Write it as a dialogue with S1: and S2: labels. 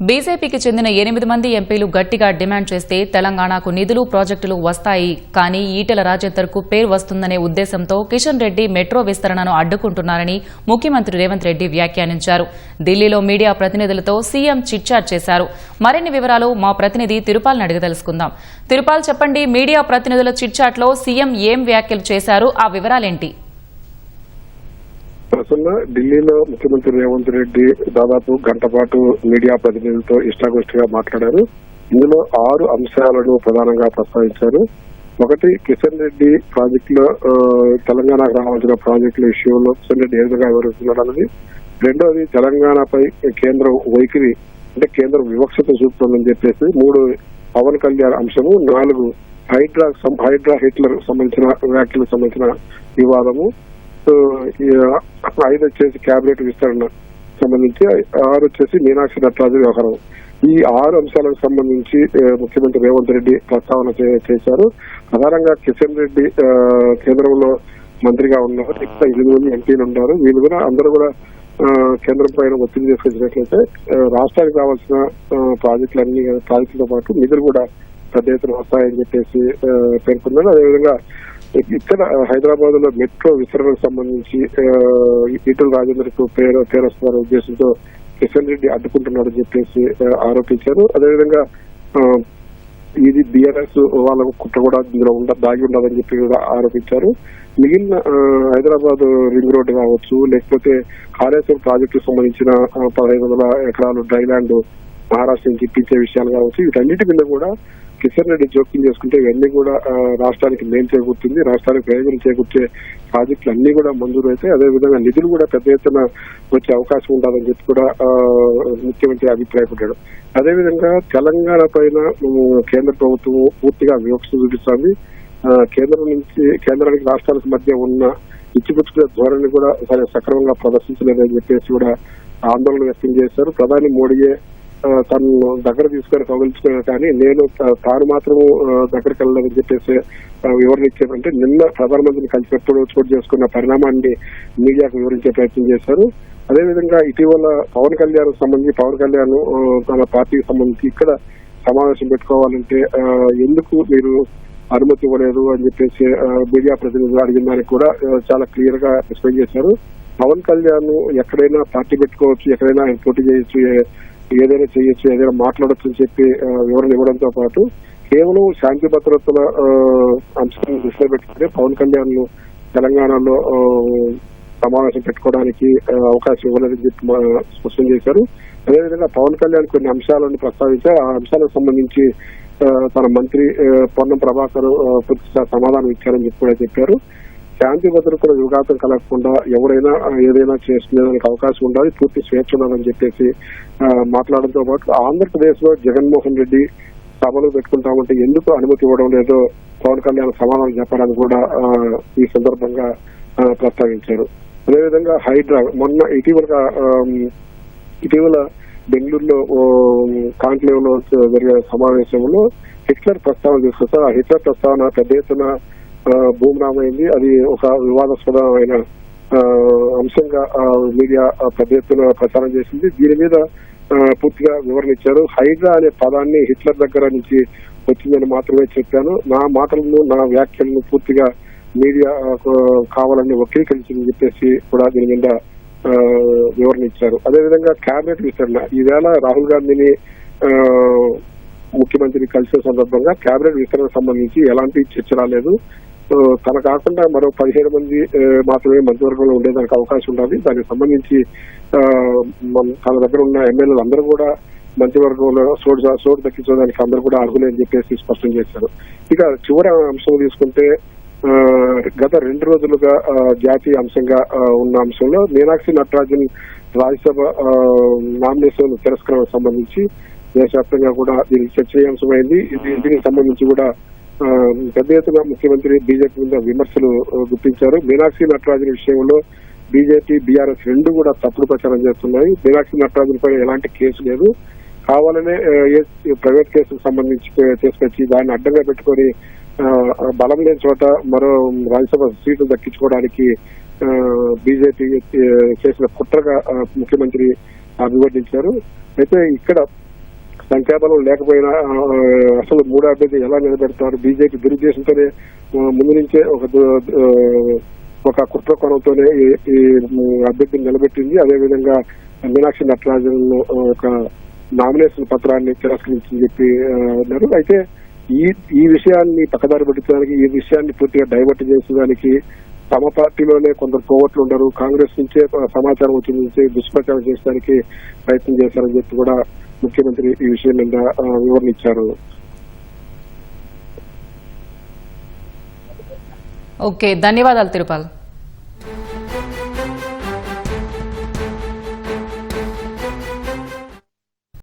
S1: బీజేపీకి చెందిన 8 మంది ఎంపీలు గట్టిగా డిమాండ్ చేస్తే తెలంగాణకు నిధులు ప్రాజెక్టులు వస్తాయి, కానీ ఈటెల రాజేందర్కు పేరు వస్తుందనే ఉద్దేశంతో కిషన్ రెడ్డి మెట్రో విస్తరణను అడ్డుకుంటున్నారని ముఖ్యమంత్రి రేవంత్ రెడ్డి వ్యాఖ్యానించారు. ఢిల్లీలో మీడియా ప్రతినిధులతో సీఎం చిట్చాట్ చేశారు. మరిన్ని వివరాలు మా ప్రతినిధి తిరుపాల్ని అడిగి తెలుసుకుందాం. తిరుపాల్, చెప్పండి, మీడియా ప్రతినిధుల చిట్చాట్లో సీఎం ఏం వ్యాఖ్యలు చేశారు, ఆ వివరాలేంటి?
S2: ఢిల్లీలో ముఖ్యమంత్రి రేవంత్ రెడ్డి దాదాపు గంట పాటు మీడియా ప్రతినిధులతో ఇష్టాగోష్ఠిగా మాట్లాడారు. ఇందులో 6 అంశాలను ప్రధానంగా ప్రస్తావించారు. ఒకటి, కిషన్ రెడ్డి ప్రాజెక్టులో తెలంగాణకు రావాల్సిన ప్రాజెక్టుల విషయంలో కిషన్ రెడ్డి ఏ విధంగా వివరిస్తున్నాడు అన్నది. రెండోది, తెలంగాణపై కేంద్రం వైఖరి అంటే కేంద్రం వివక్షత చూపుతుందని చెప్పేసి 3 పవన్ కళ్యాణ్ అంశము. 4 హైడ్రా హిట్లర్ సంబంధించిన వ్యాఖ్యలకు సంబంధించిన వివాదము. 5 వచ్చేసి క్యాబినెట్ విస్తరణ సంబంధించి, 6 వచ్చేసి మీనాక్షి నటరాజన్ వ్యవహారం. ఈ 6 అంశాలకు సంబంధించి ముఖ్యమంత్రి రేవంత్ రెడ్డి ప్రస్తావన చేశారు. ప్రధానంగా కిషన్ రెడ్డి కేంద్రంలో మంత్రిగా ఉన్నారు, ఇక్కడ 8 మంది ఎంపీలు ఉన్నారు. వీళ్ళు కూడా అందరూ కూడా కేంద్రం పైన ఒత్తిడి తీసుకొచ్చినట్లయితే రాష్ట్రానికి కావాల్సిన ప్రాజెక్టులతో పాటు నిధులు కూడా పెద్ద ఎత్తున వస్తాయని చెప్పేసి పేర్కొన్నారు. అదేవిధంగా ఇక్కడ హైదరాబాద్ లో మెట్రో విస్తరణకు సంబంధించి ఈటెల రాజేందర్ కు పేరు వస్తున్న ఉద్దేశంతో కిషన్ రెడ్డి అడ్డుకుంటున్నాడని చెప్పేసి ఆరోపించారు. అదేవిధంగా ఇది బీఆర్ఎస్ వాళ్ళకు కుట్ర కూడా ఇందులో దాగి ఉండదని చెప్పి కూడా ఆరోపించారు. మిగిలిన హైదరాబాద్ రింగ్ రోడ్డు కావచ్చు, లేకపోతే కాళేశ్వరం ప్రాజెక్టుకు సంబంధించిన 1500 ఎకరాలు డ్రైల్యాండ్ మహారాష్ట్ర నుంచి ఇప్పించే విషయాలు కావచ్చు, వీటన్నిటి మీద కూడా కిషన్ రెడ్డి జోక్యం చేసుకుంటే ఇవన్నీ కూడా రాష్ట్రానికి మేలు చేకూరుతుంది, రాష్ట్రానికి ప్రయోజనం చేకూర్చే ప్రాజెక్టులు అన్ని కూడా మంజూరు అయితే అదేవిధంగా నిధులు కూడా పెద్ద ఎత్తున వచ్చే అవకాశం ఉండాలని చెప్పి కూడా ముఖ్యమంత్రి అభిప్రాయపడ్డాడు. అదేవిధంగా తెలంగాణ పైన కేంద్ర ప్రభుత్వం పూర్తిగా వివక్ష చూపిస్తోంది. కేంద్రానికి రాష్ట్రాలకు మధ్య ఉన్న ఇచ్చిపుచ్చుకునే ధోరణి కూడా సక్రమంగా ప్రదర్శించలేదని చెప్పేసి కూడా ఆందోళన వ్యక్తం చేశారు. ప్రధాని మోడీయే తను దగ్గర తీసుకొని కౌగిలించుకున్నారు, కానీ తాను మాత్రం దగ్గరికి వెళ్ళలేదని చెప్పేసి వివరణ ఇచ్చారంటే నిన్న ప్రధానమంత్రిని కలిసినప్పుడు చోటు చేసుకున్న పరిణామాన్ని మీడియాకు వివరించే ప్రయత్నం చేశారు. అదేవిధంగా ఇటీవల పవన్ కళ్యాణ్ తన పార్టీకి సంబంధించి ఇక్కడ సమావేశం పెట్టుకోవాలంటే ఎందుకు మీరు అనుమతి ఇవ్వలేదు అని చెప్పేసి మీడియా ప్రతినిధులు అడిగిన దానికి కూడా చాలా క్లియర్ గా ఎక్స్ప్లెయిన్ చేశారు. పవన్ కళ్యాణ్ ఎక్కడైనా పార్టీ పెట్టుకోవచ్చు, ఎక్కడైనా ఆయన పోటీ చేయొచ్చు, ఏదైనా చేయొచ్చు, ఏదైనా మాట్లాడొచ్చు అని చెప్పి వివరణ ఇవ్వడంతో పాటు కేవలం శాంతి భద్రతల అంశాలను దృష్టిలో పెట్టుకుంటే పవన్ కళ్యాణ్ తెలంగాణలో సమావేశం పెట్టుకోవడానికి అవకాశం ఇవ్వలేదని చెప్పి స్పష్టం చేశారు. అదేవిధంగా పవన్ కళ్యాణ్ కొన్ని అంశాలను ప్రస్తావించారు. ఆ అంశాలకు సంబంధించి తన మంత్రి పొన్నం ప్రభాకర్ పూర్తిగా సమాధానం ఇచ్చారని చెప్పి కూడా చెప్పారు. శాంతి భద్రతల విఘాతం కలగకుండా ఎవరైనా ఏదైనా చేసుకునేదానికి అవకాశం ఉండాలి, పూర్తి స్వేచ్ఛ ఉండాలని చెప్పేసి మాట్లాడడంతో పాటు ఆంధ్రప్రదేశ్ లో జగన్మోహన్ రెడ్డి సభలు పెట్టుకుంటామంటే ఎందుకు అనుమతి ఇవ్వడం లేదో పవన్ కళ్యాణ్ సమాధానం చెప్పడానికి కూడా ఈ సందర్భంగా ప్రస్తావించారు. అదేవిధంగా హైడ్రా మొన్న ఇటీవల బెంగళూరులో కాంక్లేవ్ లో జరిగే సమావేశంలో హిట్లర్ ప్రస్తావన తీసుకొస్తారు. ఆ హిట్లర్ ప్రస్తావన పెద్ద ఎత్తున భూమిరామైంది. అది ఒక వివాదాస్పదమైన అంశంగా మీడియా పెద్ద ఎత్తున ప్రచారం చేసింది. దీని మీద పూర్తిగా వివరణ ఇచ్చారు. హైడ్రా అనే పదాన్ని హిట్లర్ దగ్గర నుంచి వచ్చిందని మాత్రమే చెప్పాను, నా మాటలను నా వ్యాఖ్యలను పూర్తిగా మీడియా కావాలని వక్రీకరించిందని చెప్పేసి కూడా దీని మీద వివరణ ఇచ్చారు. అదేవిధంగా క్యాబినెట్ విస్తరణ, ఈవేళ రాహుల్ గాంధీని ముఖ్యమంత్రి కలిసిన సందర్భంగా క్యాబినెట్ విస్తరణకు సంబంధించి ఎలాంటి చర్చ రాలేదు. తన కాకుండా మరో 17 మంది మాత్రమే మంత్రివర్గంలో ఉండేదానికి అవకాశం ఉండాలి. దానికి సంబంధించి తన దగ్గర ఉన్న ఎమ్మెల్యేలు అందరూ కూడా మంత్రివర్గంలో చోటు దక్కించడానికి అందరూ కూడా అర్హులే అని చెప్పేసి స్పష్టం చేశారు. ఇక చివరి అంశం తీసుకుంటే గత 2 రోజులుగా జాతీయ అంశంగా ఉన్న అంశంలో మీనాక్షి నటరాజన్ రాజ్యసభ నామినేషన్ తిరస్కరణకు సంబంధించి దేశవ్యాప్తంగా కూడా దీనికి చర్చనీయాంశమైంది. దీనికి సంబంధించి కూడా పెద్ద ఎత్తున ముఖ్యమంత్రి బీజేపీ మీద విమర్శలు గుర్తించారు. మీనాక్షి నటరాజన్ విషయంలో బీజేపీ బీఆర్ఎస్ రెండు కూడా తప్పుడు ప్రచారం చేస్తున్నాయి. మీనాక్షి నటరాజన్ పై ఎలాంటి కేసు లేదు, కావాలనే ప్రైవేట్ కేసుకు సంబంధించి తీసుకొచ్చి దాన్ని అడ్డంగా పెట్టుకొని బలం లేని చోట మరో రాజ్యసభ సీట్లు దక్కించుకోవడానికి బీజేపీ చేసిన కుట్రగా ముఖ్యమంత్రి అభివర్ణించారు. అయితే ఇక్కడ సంఖ్యాబలం లేకపోయినా అసలు మూడో అభ్యర్థి ఎలా నిలబెడతారు? బీజేపీ దురుద్దేశంతోనే ముందు నుంచే ఒక కుట్ర కోణంతోనే ఈ అభ్యర్థిని నిలబెట్టింది. అదేవిధంగా మీనాక్షి నటరాజన్ ఒక నామినేషన్ పత్రాన్ని తిరస్కరించని చెప్పి అన్నారు. అయితే ఈ విషయాన్ని పక్కదారి పట్టించడానికి, ఈ విషయాన్ని పూర్తిగా డైవర్ట్ చేసేదానికి తమ పార్టీలోనే కొందరు కోవట్లు ఉండరు, కాంగ్రెస్ నుంచే సమాచారం వచ్చి నుంచి దుష్ప్రచారం చేసడానికి ప్రయత్నం చేశారని చెప్పి కూడా ముఖ్యమంత్రి ఈ విషయం మీద వివరణ ఇచ్చారు.
S1: ఓకే, ధన్యవాదాలు తిరుపాల్.